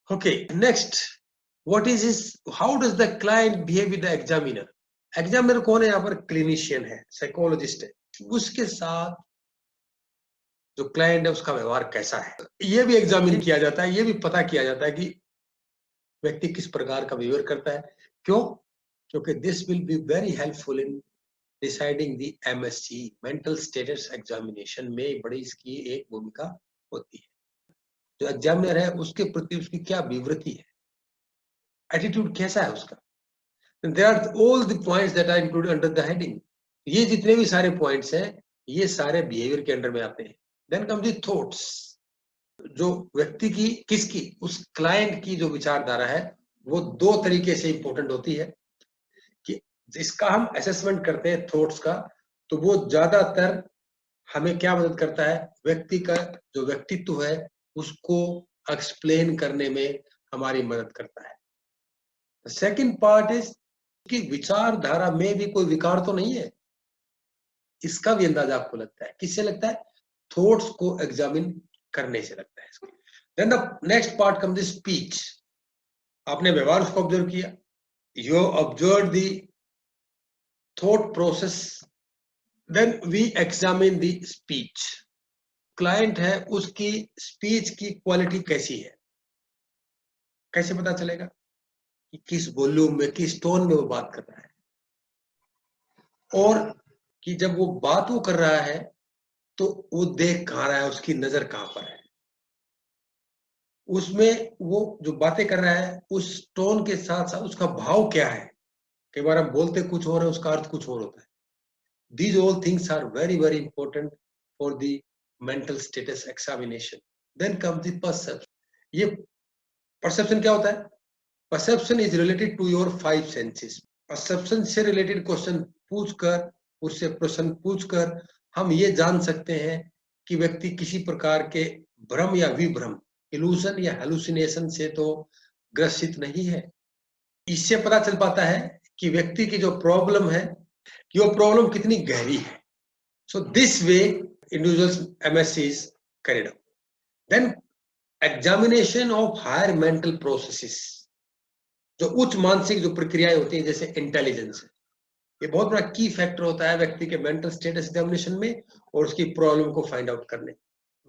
Okay, next, what is his? How does the client behave with the examiner? Examiner कौन है? यहाँ पर clinician है, साइकोलॉजिस्ट है। उसके साथ जो क्लाइंट है उसका व्यवहार कैसा है, ये भी एग्जामिन किया जाता है, ये भी पता किया जाता है कि व्यक्ति किस प्रकार का बिहेवियर करता है। क्यों? क्योंकि this will be very helpful in deciding the MSc, mental status examination में बड़ी इसकी एक भूमिका होती है। जो एग्जामिनर है उसके प्रति उसकी क्या विवृत्ति है, एटीट्यूड कैसा है उसका। There are all the points that are included under the heading. ये जितने भी सारे पॉइंट्स हैं ये सारे बिहेवियर के अंडर में आते हैं। Then comes the thoughts. जो व्यक्ति की, किसकी, उस क्लाइंट की जो विचारधारा है वो दो तरीके से इंपॉर्टेंट होती है कि इसका हम असेसमेंट करते हैं थॉट्स का, तो वो ज्यादातर हमें क्या मदद करता है, व्यक्ति का जो व्यक्तित्व है उसको एक्सप्लेन करने में हमारी मदद करता है। सेकेंड पार्ट इज कि विचारधारा में भी कोई विकार तो नहीं है, इसका भी अंदाजा आपको लगता है। किससे लगता है? थॉट्स को एग्जामिन करने से लगता है। Then the next part come the speech. आपने व्यवहार उसको ऑब्जर्व किया, you observe the thought process, then we examine the speech. Client है उसकी स्पीच की क्वालिटी कैसी है, कैसे पता चलेगा कि किस वॉल्यूम में, किस टोन में वो बात कर रहा है, और कि जब वो बात वो कर रहा है तो वो देख कहाँ रहा है, उसकी नजर कहाँ पर है, उसमें वो जो बातें कर रहा है उस टोन के साथ साथ उसका भाव क्या है। कई बार हम बोलते कुछ और है, उसका अर्थ कुछ और होता है। These all things are very very important for the mental status examination. Then comes the perception. ये perception क्या होता है? Perception is related to your five senses. Perception से related क्वेश्चन पूछकर, उससे प्रश्न पूछकर हम ये जान सकते हैं कि व्यक्ति किसी प्रकार के भ्रम या विभ्रम, इल्यूजन या हेलुसिनेशन से तो ग्रसित नहीं है। इससे पता चल पाता है कि व्यक्ति की जो प्रॉब्लम है कि वो प्रॉब्लम कितनी गहरी है। So this way individuals MSC is carried out. Then examination of higher mental processes, जो उच्च मानसिक जो प्रक्रियाएं होती हैं जैसे इंटेलिजेंस है, ये बहुत बड़ा की फैक्टर होता है व्यक्ति के मेंटल स्टेटस एग्जामिनेशन में और उसकी प्रॉब्लम को फाइंड आउट करने।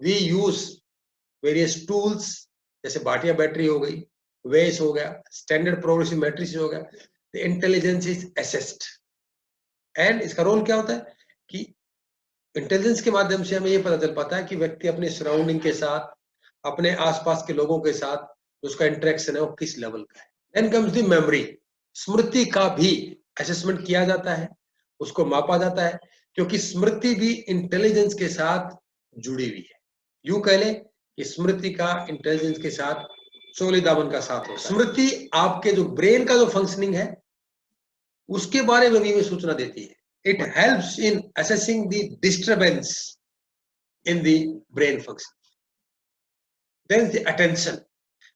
वी यूज वेरियस टूल्स, जैसे भाटिया बैटरी हो गई, वेस हो गया, स्टैंडर्ड प्रोग्रेसिव मैट्रिक्स हो गया। The intelligence is assessed, and इसका रोल क्या होता है कि इंटेलिजेंस के माध्यम से हमें ये पता चल पाता है कि व्यक्ति अपने सराउंडिंग के साथ, अपने आसपास के लोगों के साथ उसका इंटरेक्शन है वो किस लेवल का है। Then comes the memory. स्मृति का भी असेसमेंट किया जाता है, उसको मापा जाता है, क्योंकि स्मृति भी इंटेलिजेंस के साथ जुड़ी हुई है। यूं कह ले कि स्मृति का इंटेलिजेंस के साथ चोली दामन का साथ होता है। स्मृति आपके जो ब्रेन का जो फंक्शनिंग है उसके बारे में भी हमें सूचना देती है। It helps in assessing the disturbance in the brain function. Then the attention.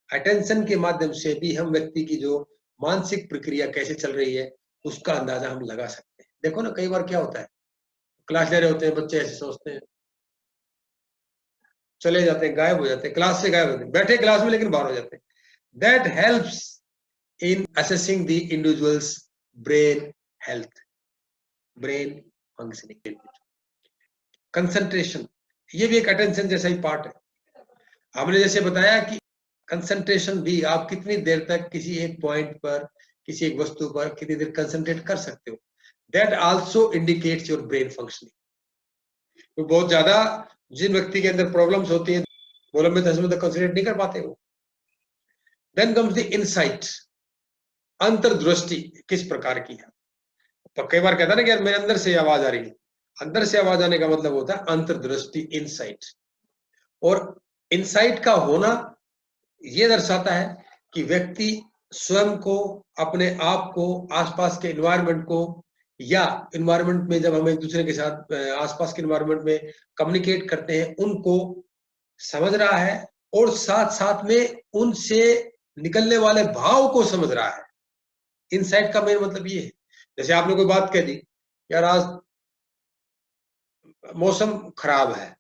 Attention के माध्यम से भी हम व्यक्ति की जो मानसिक प्रक्रिया कैसे चल रही है उसका अंदाजा हम लगा सकते हैं। देखो ना, कई बार क्या होता है, क्लास ले रहे होते हैं बच्चे, ऐसे सोचते हैं, चले जाते हैं, गायब हो जाते हैं, क्लास से गायब होते हैं, बैठे क्लास में लेकिन बाहर हो जाते हैं। That helps in assessing the individual's brain health, brain functioning. Concentration, ये भी एक अटेंशन जैसा ही पार्ट है। हमने जैसे बताया कि कंसंट्रेशन भी, आप कितनी देर तक किसी एक पॉइंट पर, किसी एक वस्तु पर कितनी देर कंसंट्रेट कर सकते हो, that also indicates your brain functioning. तो बहुत ज्यादा जिन व्यक्ति के अंदर प्रॉब्लम्स होती हैं वो लंबे समय तक कंसंट्रेट नहीं कर पाते हो। देन कम्स द इनसाइट, अंतर्दृष्टि किस प्रकार की है। तो कई बार कहता है ना कि यार मेरे अंदर से आवाज आ रही है, अंदर से आवाज आने का मतलब होता है अंतर्दृष्टि, इनसाइट। और इनसाइट का होना यह दर्शाता है कि व्यक्ति स्वयं को, अपने आप को, आसपास के एनवायरनमेंट को, या एनवायरनमेंट में जब हम एक दूसरे के साथ आसपास के एनवायरनमेंट में कम्युनिकेट करते हैं उनको समझ रहा है, और साथ साथ में उनसे निकलने वाले भाव को समझ रहा है। इनसाइट का मेन मतलब ये है, जैसे आपने कोई बात कह दी, यार आज मौसम खराब है।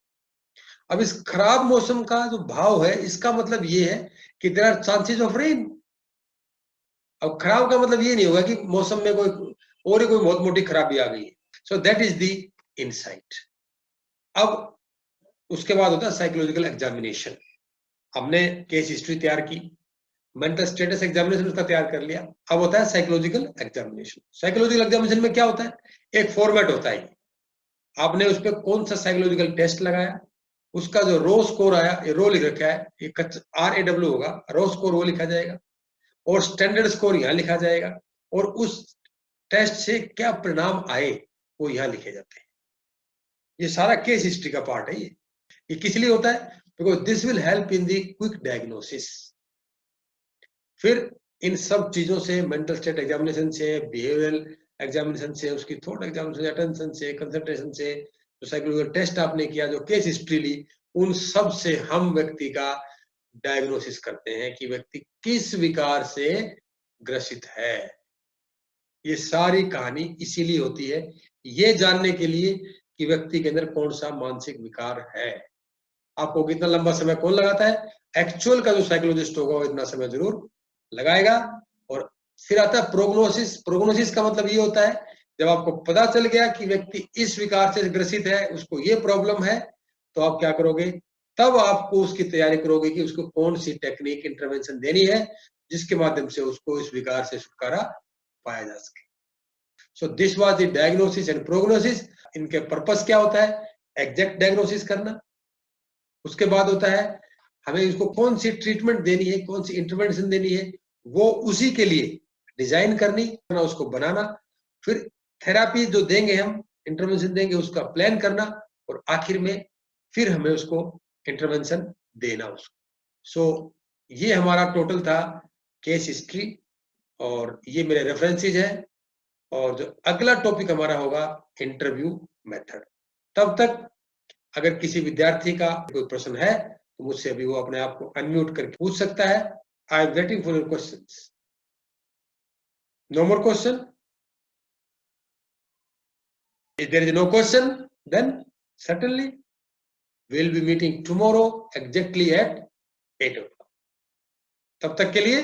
अब इस खराब मौसम का जो भाव है इसका मतलब ये है कि there are chances of rain. अब खराब का मतलब ये नहीं होगा कि मौसम में कोई और ही कोई बहुत मोटी खराबी आ गई है। So that is the insight. अब उसके बाद होता है साइकोलॉजिकल एग्जामिनेशन। हमने केस हिस्ट्री तैयार की, मेंटल स्टेटस एग्जामिनेशन उसका तैयार कर लिया। अब होता है साइकोलॉजिकल एग्जामिनेशन। साइकोलॉजिकल एग्जामिनेशन में क्या होता है, एक फॉर्मेट होता है। आपने उस पर कौन सा साइकोलॉजिकल टेस्ट लगाया, उसका जो रो स्कोर आया, ये रो लिख रखा है, ये RAW होगा, रो स्कोर वो लिखा जाएगा, और स्टैंडर्ड स्कोर यहाँ लिखा जाएगा, और उस टेस्ट से क्या परिणाम आए वो यहाँ लिखे जाते हैं। ये सारा केस हिस्ट्री का पार्ट है। ये किस लिए होता है, because this will help in the quick diagnosis. फिर इन सब चीजों से, मेंटल स्टेट एग्जामिनेशन से, बिहेवियरल एग्जामिनेशन से, उसकी थॉट एग्जामिनेशन, अटेंशन से, कंसंट्रेशन से, जो साइकोलॉजिकल टेस्ट आपने किया, जो केस हिस्ट्री ली, उन सब से हम व्यक्ति का डायग्नोसिस करते हैं कि व्यक्ति किस विकार से ग्रसित है। ये सारी कहानी इसीलिए होती है, ये जानने के लिए कि व्यक्ति के अंदर कौन सा मानसिक विकार है। आपको कितना लंबा समय कौन लगाता है, एक्चुअल का जो साइकोलॉजिस्ट होगा वो इतना समय जरूर लगाएगा। और फिर आता है प्रोग्नोसिस। प्रोग्नोसिस का मतलब ये होता है, जब आपको पता चल गया कि व्यक्ति इस विकार से ग्रसित है, उसको ये प्रॉब्लम है, तो आप क्या करोगे, तब आपको उसकी तैयारी करोगे कि उसको कौन सी टेक्निक, इंटरवेंशन देनी है जिसके माध्यम से उसको इस विकार से छुटकारा पाया जा सके। So this was the diagnosis and prognosis. इनके पर्पस क्या होता है, एग्जैक्ट डायग्नोसिस करना। उसके बाद होता है हमें इसको कौन सी ट्रीटमेंट देनी है, कौन सी इंटरवेंशन देनी है, वो उसी के लिए डिजाइन करनी, उसको बनाना। फिर थेरापी जो देंगे हम, इंटरवेंशन देंगे, उसका प्लान करना, और आखिर में फिर हमें उसको इंटरवेंशन देना उसको। सो ये हमारा टोटल था केस हिस्ट्री, और ये मेरे रेफरेंसेज है। और जो अगला टॉपिक हमारा होगा इंटरव्यू मेथड। तब तक अगर किसी विद्यार्थी का कोई प्रश्न है तो मुझसे अभी वो अपने आप को अनम्यूट करके पूछ सकता है। I am waiting for your questions. No more question? If there is no question, then certainly we'll be meeting tomorrow exactly at 8 o'clock. तब तक के लिए